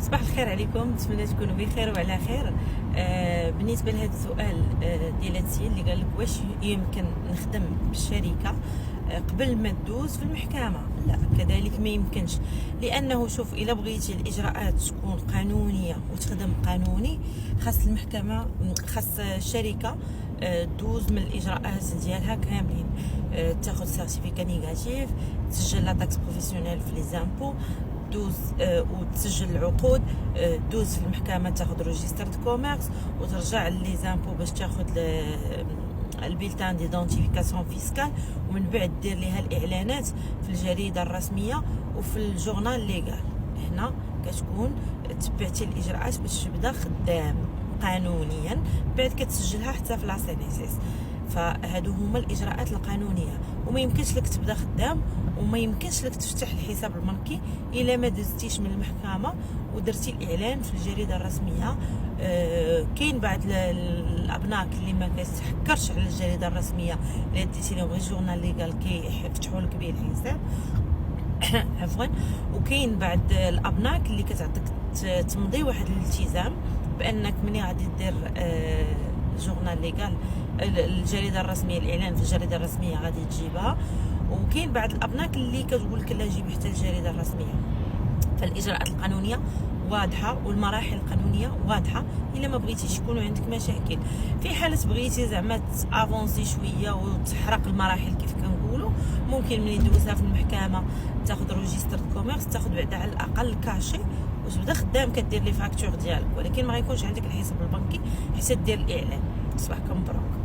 صباح الخير عليكم، نتمنى تكونوا بخير وعلى خير. بالنسبه لهذا السؤال ديال هادشي اللي قال لك واش يمكن نخدم بالشركه قبل ما تدوز في المحكمه. لا، كذلك ما يمكنش، لانه شوف، الا بغيتي الاجراءات تكون قانونيه وتخدم قانوني، خاص المحكمه، خاص الشركه دوز من الاجراءات ديالها كاملين، تاخذ سيرتيفيكا نيجاتيف، تسجل لا تاكس بروفيسيونيل في لي زامبو، دوز وتسجل العقود، دوز في المحكمه تاخذ روجيستر دو كوميرس، وترجع لي زامبو باش تاخذ البيلتان ديدونتيفيكاسيون فيسكال، ومن بعد دير ليها الاعلانات في الجريده الرسميه وفي الجورنال ليغال. هنا كتكون تبعتي الاجراءات باش تبدا خدام قانونيا، بعد كتسجلها حتى في لا سي ان اس اس. فهادو هما الاجراءات القانونيه، وما يمكنش لك تبدا خدام وما يمكنش لك تفتح الحساب البنكي الا ما دزتيش من المحكمه ودرتي الاعلان في الجريده الرسميه. كاين بعض الابناك اللي ما كتحكرش على الجريده الرسميه، الا ديتي لهم غير جورنال ليغال كيفتحوا لك به الحساب عفوا. وكاين بعض الابناك اللي كتعطيك تمضي واحد الالتزام بانك ملي غادي دير جورنال ليغال الجريده الرسميه، الاعلان في الجريده الرسميه غادي تجيبها. وكاين بعض الابناك اللي كتقول لك لا جيب حتى الجريده الرسميه. فالاجراءات القانونيه واضحه والمراحل القانونيه واضحه. الا ما بغيتيش يكونوا عندك مشاكل، في حاله بغيتي زعما تافونسي شويه وتحرق المراحل كيف كنقولوا، ممكن ملي دوزها في المحكمه تاخذ روجيستر كوميرس، تاخذ بعدا على الاقل كاشي وتبدا خدام، كدير لي فاكتور ديالك، ولكن ما غيكونش عندك الحساب البنكي حتى دير الاعلان. صباحكم مبروك.